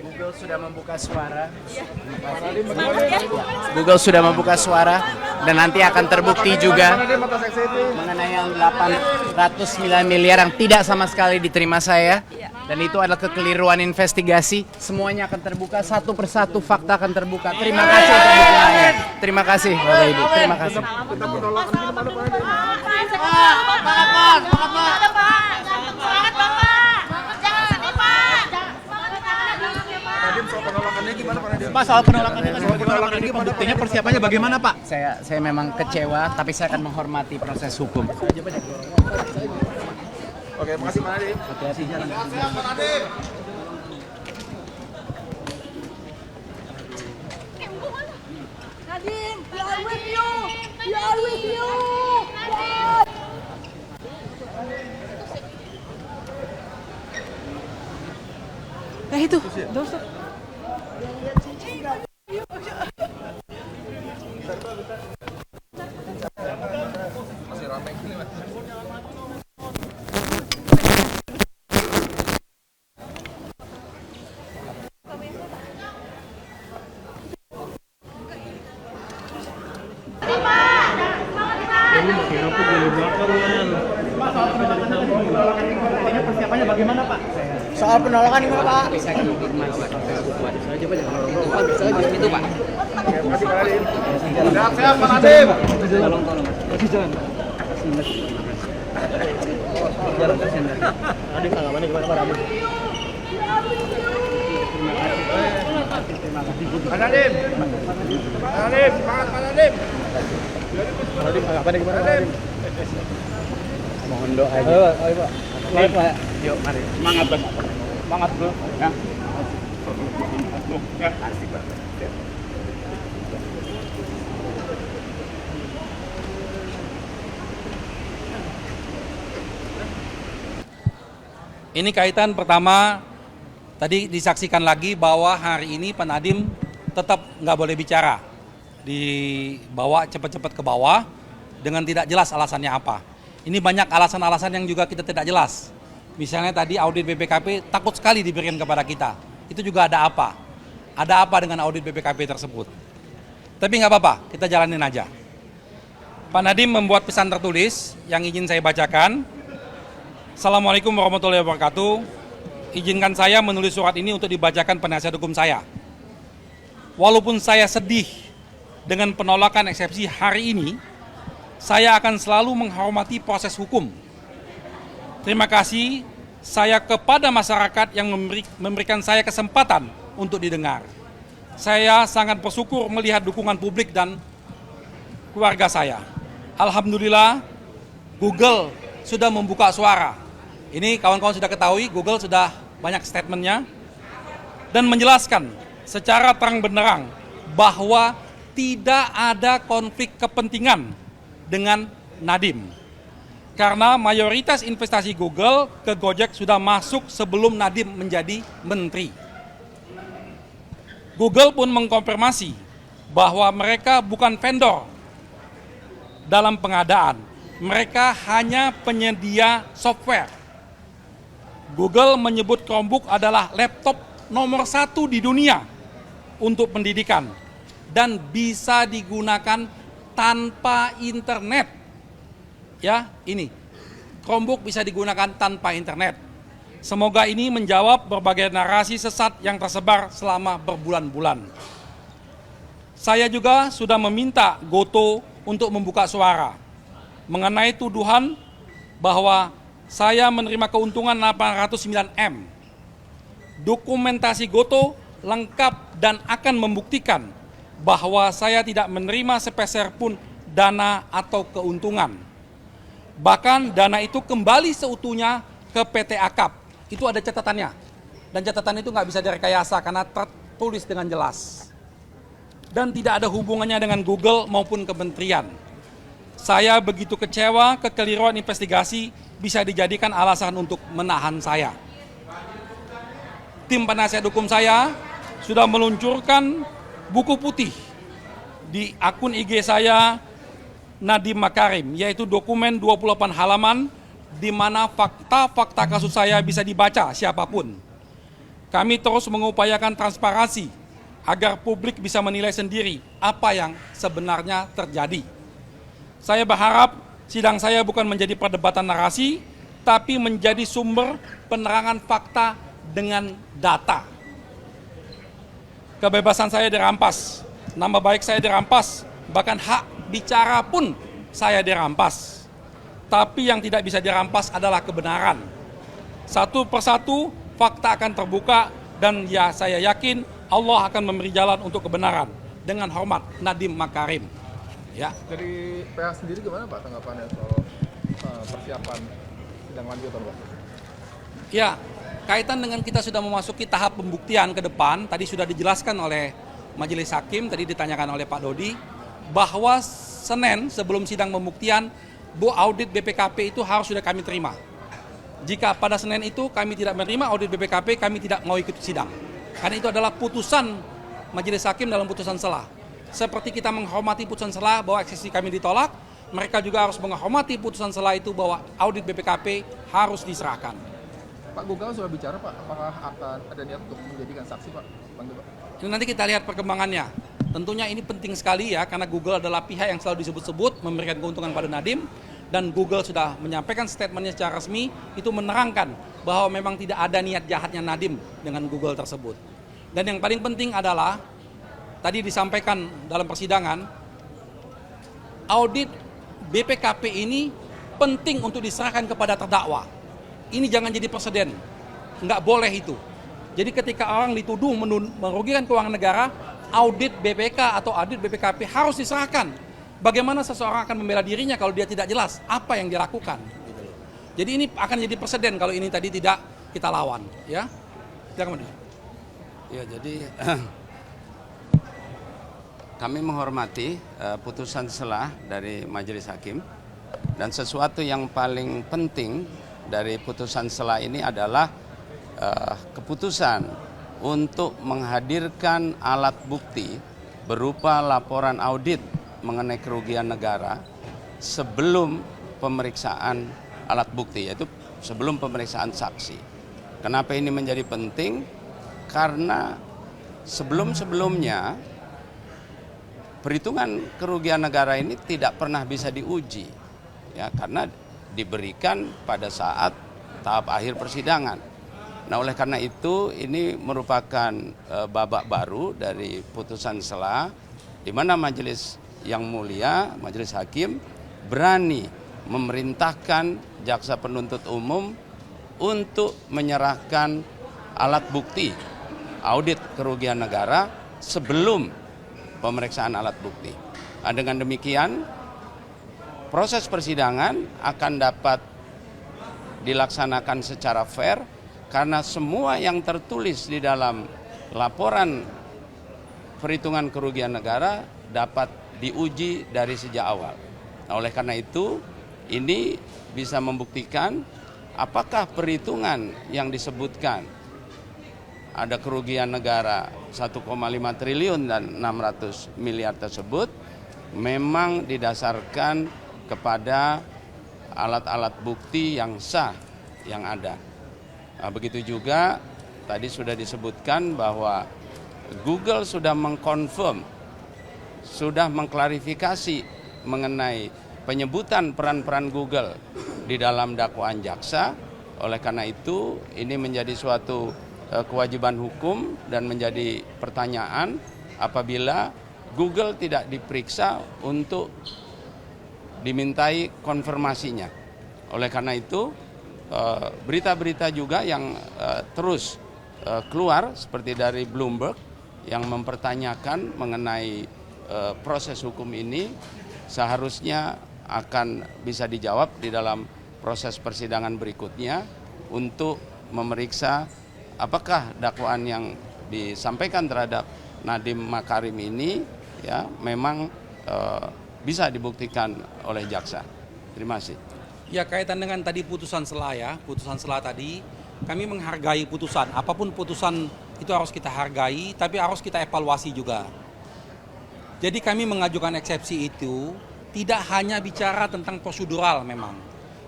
Google sudah membuka suara. Google sudah membuka suara dan nanti akan terbukti juga mengenai yang 809 miliar yang tidak sama sekali diterima saya. Dan itu adalah kekeliruan investigasi. Semuanya akan terbuka, satu persatu fakta akan terbuka. Terima kasih untuk dukungannya. Terima kasih Bapak Ibu. Terima kasih. Pak, soal penolakannya kan bagaimana? Buktinya persiapannya bagaimana, Pak? Saya memang kecewa, tapi saya akan menghormati proses hukum. Oke, makasih Pak Nadiem. Hati-hati jalan. Pak Nadiem. Nadiem, we are with you. We are with you. Nah itu, dosa. Masih ramai gini, Mas. Persiapannya bagaimana, Pak? Soal penolakan gimana Pak? Oke, makasih Pak Nadiem. Sehat-sehat Pak Nadiem. Tolong. Tanggapannya gimana, Pak Nadiem? Pak Nadiem. Pak Nadiem, semangat Pak Nadiem. Tanggapannya gimana, Pak Nadiem? Mohon doa aja. Ayo, Pak. Pak. Yuk, mari. Semangat, Bang. Semangat, Bro. Ya. Ya. Asik, Pak. Ini kaitan pertama, tadi disaksikan lagi bahwa hari ini Pak Nadiem tetap nggak boleh bicara. Dibawa cepat-cepat ke bawah dengan tidak jelas alasannya apa. Ini banyak alasan-alasan yang juga kita tidak jelas. Misalnya tadi audit BPKP takut sekali diberikan kepada kita. Itu juga ada apa? Ada apa dengan audit BPKP tersebut? Tapi nggak apa-apa, kita jalanin aja. Pak Nadiem membuat pesan tertulis yang ingin saya bacakan. Assalamualaikum warahmatullahi wabarakatuh. Izinkan saya menulis surat ini untuk dibacakan penasihat hukum saya. Walaupun saya sedih dengan penolakan eksepsi hari ini, saya akan selalu menghormati proses hukum. Terima kasih saya kepada masyarakat yang memberikan saya kesempatan untuk didengar. Saya sangat bersyukur melihat dukungan publik dan keluarga saya. Alhamdulillah, Google sudah membuka suara. Ini kawan-kawan sudah ketahui, Google sudah banyak statementnya dan menjelaskan secara terang benderang bahwa tidak ada konflik kepentingan dengan Nadiem. Karena mayoritas investasi Google ke Gojek sudah masuk sebelum Nadiem menjadi menteri. Google pun mengkonfirmasi bahwa mereka bukan vendor dalam pengadaan. Mereka hanya penyedia software. Google menyebut Chromebook adalah laptop nomor 1 di dunia untuk pendidikan dan bisa digunakan tanpa internet. Ya, ini Chromebook bisa digunakan tanpa internet. Semoga ini menjawab berbagai narasi sesat yang tersebar selama berbulan-bulan. Saya juga sudah meminta Goto untuk membuka suara mengenai tuduhan bahwa saya menerima keuntungan 809M. Dokumentasi Goto lengkap dan akan membuktikan bahwa saya tidak menerima sepeser pun dana atau keuntungan. Bahkan dana itu kembali seutuhnya ke PT Akap. Itu ada catatannya. Dan catatan itu nggak bisa direkayasa karena tertulis dengan jelas. Dan tidak ada hubungannya dengan Google maupun kementerian. Saya begitu kecewa kekeliruan investigasi bisa dijadikan alasan untuk menahan saya. Tim penasihat hukum saya sudah meluncurkan buku putih di akun IG saya Nadiem Makarim, yaitu dokumen 28 halaman di mana fakta-fakta kasus saya bisa dibaca siapapun. Kami terus mengupayakan transparansi agar publik bisa menilai sendiri apa yang sebenarnya terjadi. Saya berharap sidang saya bukan menjadi perdebatan narasi, tapi menjadi sumber penerangan fakta dengan data. Kebebasan saya dirampas, nama baik saya dirampas, bahkan hak bicara pun saya dirampas. Tapi yang tidak bisa dirampas adalah kebenaran. Satu persatu fakta akan terbuka dan ya saya yakin Allah akan memberi jalan untuk kebenaran. Dengan hormat, Nadiem Makarim. Ya. Dari PH sendiri gimana Pak tanggapannya soal persiapan sidang lanjutan Pak? Ya, kaitan dengan kita sudah memasuki tahap pembuktian ke depan, tadi sudah dijelaskan oleh Majelis Hakim, tadi ditanyakan oleh Pak Dodi, bahwa Senin sebelum sidang pembuktian, audit BPKP itu harus sudah kami terima. Jika pada Senin itu kami tidak menerima audit BPKP, kami tidak mau ikut sidang. Karena itu adalah putusan Majelis Hakim dalam putusan selah. Seperti kita menghormati putusan selah bahwa eksepsi kami ditolak, mereka juga harus menghormati putusan selah itu bahwa audit BPKP harus diserahkan. Pak Google sudah bicara Pak, apakah akan ada niat untuk menjadikan saksi Pak? Ini nanti kita lihat perkembangannya. Tentunya ini penting sekali ya, karena Google adalah pihak yang selalu disebut-sebut memberikan keuntungan pada Nadiem, dan Google sudah menyampaikan statementnya secara resmi, itu menerangkan bahwa memang tidak ada niat jahatnya Nadiem dengan Google tersebut. Dan yang paling penting adalah, tadi disampaikan dalam persidangan, audit BPKP ini penting untuk diserahkan kepada terdakwa. Ini jangan jadi presiden, nggak boleh itu. Jadi ketika orang dituduh merugikan keuangan negara, audit BPK atau audit BPKP harus diserahkan. Bagaimana seseorang akan membela dirinya kalau dia tidak jelas apa yang dilakukan? Jadi ini akan jadi presiden kalau ini tadi tidak kita lawan, ya. Silakan. Ya, jadi kami menghormati putusan selah dari Majelis Hakim, dan sesuatu yang paling penting dari putusan selah ini adalah keputusan untuk menghadirkan alat bukti berupa laporan audit mengenai kerugian negara sebelum pemeriksaan alat bukti, yaitu sebelum pemeriksaan saksi. Kenapa ini menjadi penting? Karena sebelum-sebelumnya perhitungan kerugian negara ini tidak pernah bisa diuji, ya, karena diberikan pada saat tahap akhir persidangan. Nah, oleh karena itu ini merupakan babak baru dari putusan selah, di mana majelis yang mulia, Majelis Hakim, berani memerintahkan jaksa penuntut umum untuk menyerahkan alat bukti audit kerugian negara sebelum pemeriksaan alat bukti. Nah, dengan demikian proses persidangan akan dapat dilaksanakan secara fair karena semua yang tertulis di dalam laporan perhitungan kerugian negara dapat diuji dari sejak awal. Nah, oleh karena itu ini bisa membuktikan apakah perhitungan yang disebutkan ada kerugian negara 1,5 triliun dan 600 miliar tersebut memang didasarkan kepada alat-alat bukti yang sah yang ada. Nah, begitu juga tadi sudah disebutkan bahwa Google sudah mengkonfirm, sudah mengklarifikasi mengenai penyebutan peran-peran Google di dalam dakwaan jaksa. Oleh karena itu ini menjadi suatu kewajiban hukum dan menjadi pertanyaan apabila Google tidak diperiksa untuk dimintai konfirmasinya. Oleh karena itu berita-berita juga yang terus keluar seperti dari Bloomberg yang mempertanyakan mengenai proses hukum ini seharusnya akan bisa dijawab di dalam proses persidangan berikutnya untuk memeriksa apakah dakwaan yang disampaikan terhadap Nadiem Makarim ini ya memang bisa dibuktikan oleh jaksa. Terima kasih. Ya, kaitan dengan tadi putusan selah ya, putusan selah tadi, kami menghargai putusan. Apapun putusan itu harus kita hargai, tapi harus kita evaluasi juga. Jadi kami mengajukan eksepsi itu tidak hanya bicara tentang prosedural memang.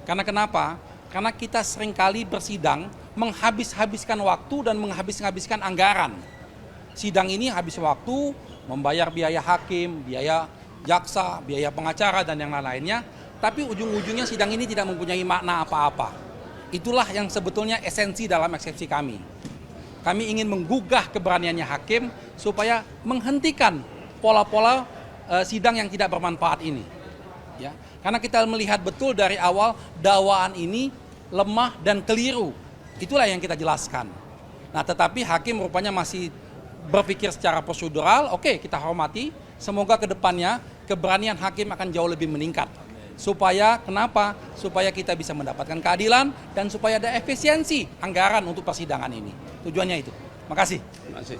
Karena kenapa? Karena kita seringkali bersidang menghabis-habiskan waktu dan menghabis-habiskan anggaran. Sidang ini habis waktu, membayar biaya hakim, biaya jaksa, biaya pengacara, dan yang lain-lainnya. Tapi ujung-ujungnya sidang ini tidak mempunyai makna apa-apa. Itulah yang sebetulnya esensi dalam eksepsi kami. Kami ingin menggugah keberaniannya hakim supaya menghentikan pola-pola sidang yang tidak bermanfaat ini. Ya, karena kita melihat betul dari awal dakwaan ini lemah dan keliru. Itulah yang kita jelaskan. Nah, tetapi hakim rupanya masih berpikir secara prosedural. Oke, kita hormati. Semoga ke depannya keberanian hakim akan jauh lebih meningkat. Supaya kenapa? Supaya kita bisa mendapatkan keadilan dan supaya ada efisiensi anggaran untuk persidangan ini. Tujuannya itu. Makasih. Terima kasih.